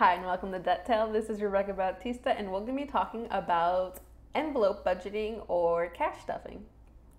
Hi and welcome to Debt Tale. This is Rebecca Bautista and we're going to be talking about envelope budgeting or cash stuffing.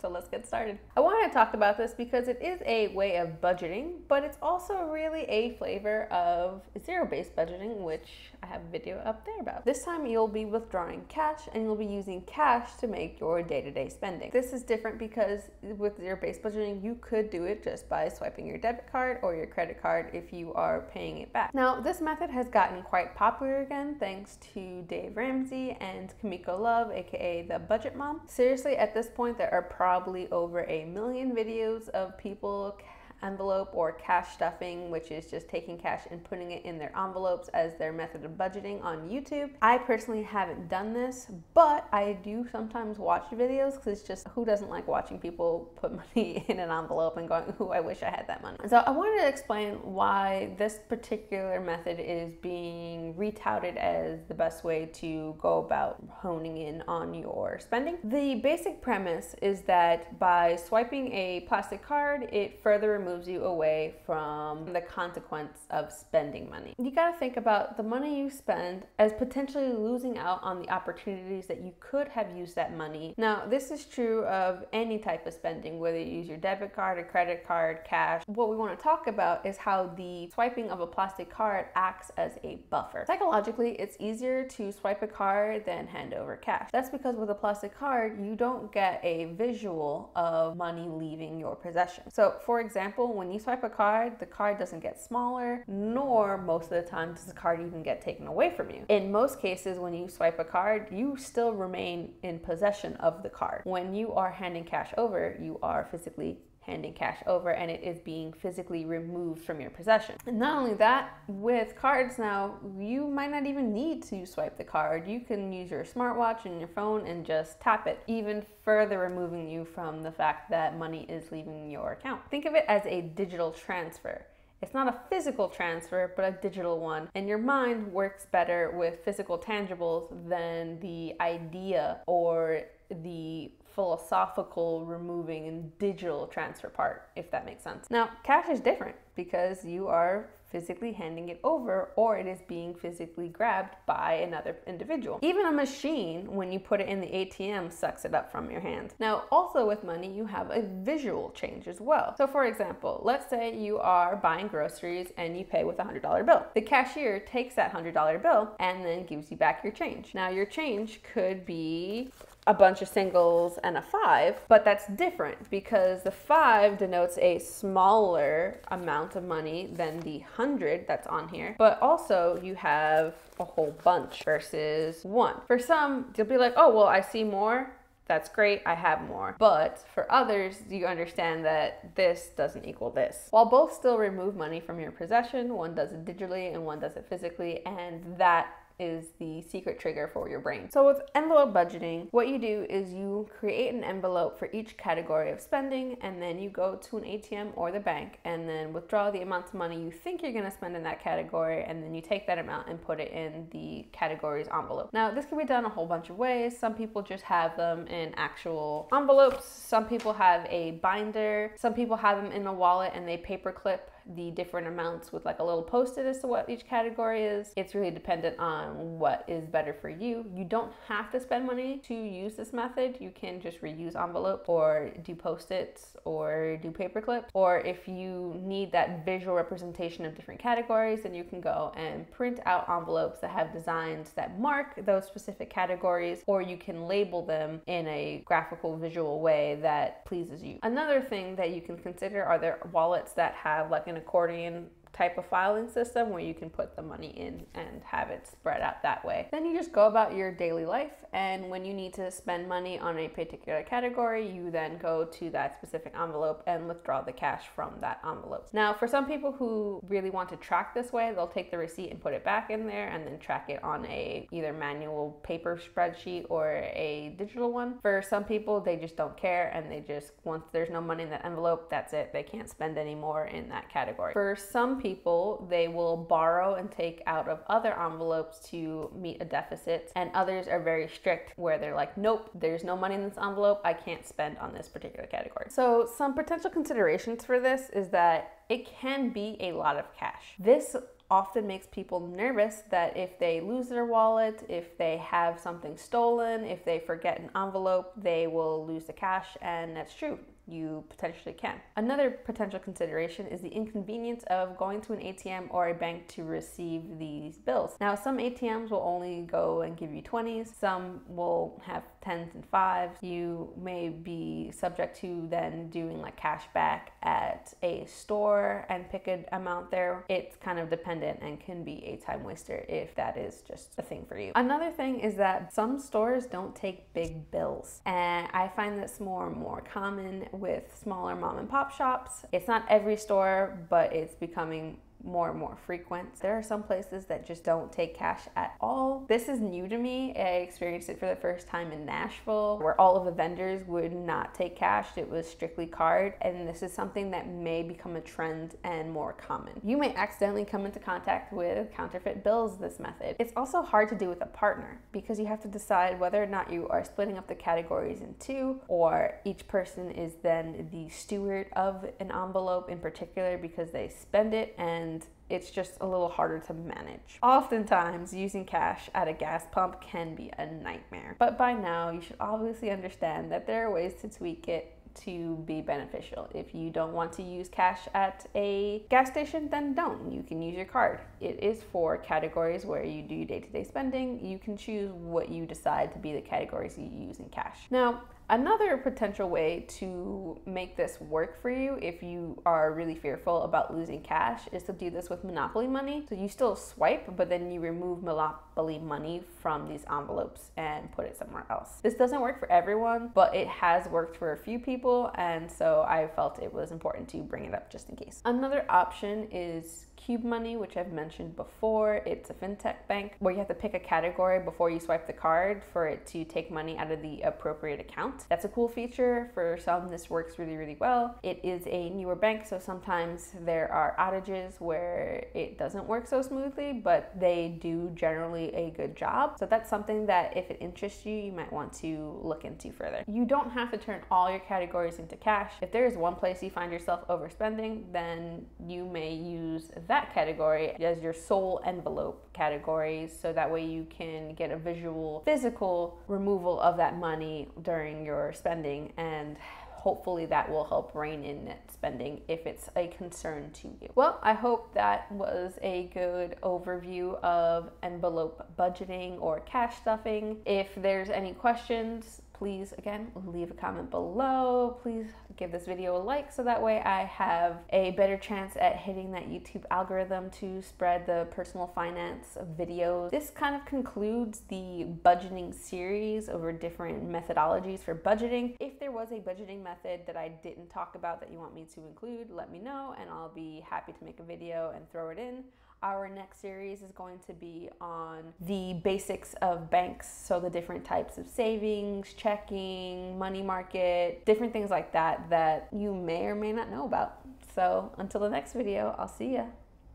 So let's get started. I wanted to talk about this because it is a way of budgeting, but it's also really a flavor of zero-based budgeting, which I have a video up there about. This time you'll be withdrawing cash and you'll be using cash to make your day-to-day spending. This is different because with zero-based budgeting, you could do it just by swiping your debit card or your credit card if you are paying it back. Now, this method has gotten quite popular again thanks to Dave Ramsey and Kamiko Love, aka the Budget Mom. Seriously, at this point, there are probably over 1 million videos of people envelope or cash stuffing, which is just taking cash and putting it in their envelopes as their method of budgeting on YouTube. I personally haven't done this, but I do sometimes watch videos because it's just, who doesn't like watching people put money in an envelope and going, ooh, I wish I had that money. So I wanted to explain why this particular method is being retouted as the best way to go about honing in on your spending. The basic premise is that by swiping a plastic card, it further removes you away from the consequence of spending money. You got to think about the money you spend as potentially losing out on the opportunities that you could have used that money. Now, this is true of any type of spending, whether you use your debit card, a credit card, cash. What we want to talk about is how the swiping of a plastic card acts as a buffer. Psychologically, it's easier to swipe a card than hand over cash. That's because with a plastic card, you don't get a visual of money leaving your possession. So, for example, when you swipe a card, the card doesn't get smaller, nor most of the time does the card even get taken away from you. In most cases, when you swipe a card, you still remain in possession of the card. When you are handing cash over, you are physically handing cash over and it is being physically removed from your possession. And not only that, with cards now, you might not even need to swipe the card. You can use your smartwatch and your phone and just tap it, even further removing you from the fact that money is leaving your account. Think of it as a digital transfer. It's not a physical transfer, but a digital one. And your mind works better with physical tangibles than the idea or the philosophical removing and digital transfer part, if that makes sense. Now, cash is different because you are physically handing it over or it is being physically grabbed by another individual. Even a machine, when you put it in the ATM, sucks it up from your hand. Now, also with money, you have a visual change as well. So for example, let's say you are buying groceries and you pay with a $100 bill. The cashier takes that $100 bill and then gives you back your change. Now, your change could be a bunch of singles and a 5, but that's different because the 5 denotes a smaller amount of money than the 100 that's on here, but also you have a whole bunch versus 1. For some, you'll be like, oh, well, I see more. That's great, I have more. But for others, you understand that this doesn't equal this. While both still remove money from your possession, one does it digitally and one does it physically, and that is the secret trigger for your brain. So with envelope budgeting, what you do is you create an envelope for each category of spending, and then you go to an ATM or the bank and then withdraw the amount of money you think you're gonna spend in that category, and then you take that amount and put it in the category's envelope. Now, this can be done a whole bunch of ways. Some people just have them in actual envelopes. Some people have a binder. Some people have them in a wallet and they paper clip the different amounts with like a little post-it as to what each category is. It's really dependent on what is better for you. You don't have to spend money to use this method. You can just reuse envelope or do post-its or do paper clips. Or if you need that visual representation of different categories, then you can go and print out envelopes that have designs that mark those specific categories, or you can label them in a graphical visual way that pleases you. Another thing that you can consider are there wallets that have like an accordion type of filing system where you can put the money in and have it spread out that way. Then you just go about your daily life, and when you need to spend money on a particular category, you then go to that specific envelope and withdraw the cash from that envelope. Now, for some people who really want to track this way, they'll take the receipt and put it back in there and then track it on a either manual paper spreadsheet or a digital one. For some people, they just don't care and they just, once there's no money in that envelope, that's it. They can't spend any more in that category. For some people, they will borrow and take out of other envelopes to meet a deficit, and others are very strict where they're like, nope, there's no money in this envelope, I can't spend on this particular category. So some potential considerations for this is that it can be a lot of cash. This often makes people nervous that if they lose their wallet, if they have something stolen, if they forget an envelope, they will lose the cash, and that's true. You potentially can. Another potential consideration is the inconvenience of going to an ATM or a bank to receive these bills. Now, some ATMs will only go and give you 20s, some will have 10s and 5s. You may be subject to then doing like cash back at a store and pick an amount there. It's kind of dependent and can be a time waster if that is just a thing for you. Another thing is that some stores don't take big bills, and I find this more and more common with smaller mom and pop shops. It's not every store, but it's becoming more and more frequent. There are some places that just don't take cash at all. This is new to me. I experienced it for the first time in Nashville, where all of the vendors would not take cash. It was strictly card, and this is something that may become a trend and more common. You may accidentally come into contact with counterfeit bills this method. It's also hard to do with a partner because you have to decide whether or not you are splitting up the categories in two, or each person is then the steward of an envelope in particular because they spend it, and it's just a little harder to manage. Oftentimes, using cash at a gas pump can be a nightmare. But by now, you should obviously understand that there are ways to tweak it to be beneficial. If you don't want to use cash at a gas station, then don't. You can use your card. It is for categories where you do day-to-day spending. You can choose what you decide to be the categories you use in cash. Now, another potential way to make this work for you if you are really fearful about losing cash is to do this with Monopoly money. So you still swipe, but then you remove Monopoly money from these envelopes and put it somewhere else. This doesn't work for everyone, but it has worked for a few people, and so I felt it was important to bring it up just in case. Another option is Cube Money, which I've mentioned before. It's a fintech bank where you have to pick a category before you swipe the card for it to take money out of the appropriate account. That's a cool feature. For some, this works really, really well. It is a newer bank, so sometimes there are outages where it doesn't work so smoothly, but they do generally a good job. So that's something that if it interests you, you might want to look into further. You don't have to turn all your categories into cash. If there is one place you find yourself overspending, then you may use that category as your sole envelope category, so that way you can get a visual, physical removal of that money during your spending, and hopefully that will help rein in net spending if it's a concern to you. Well, I hope that was a good overview of envelope budgeting or cash stuffing. If there's any questions, please, again, leave a comment below. Please give this video a like so that way I have a better chance at hitting that YouTube algorithm to spread the personal finance videos. This kind of concludes the budgeting series over different methodologies for budgeting. If there was a budgeting method that I didn't talk about that you want me to include, let me know and I'll be happy to make a video and throw it in. Our next series is going to be on the basics of banks, so the different types of savings, checking, money market, different things like that that you may or may not know about. So until the next video, I'll see ya.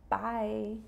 Bye.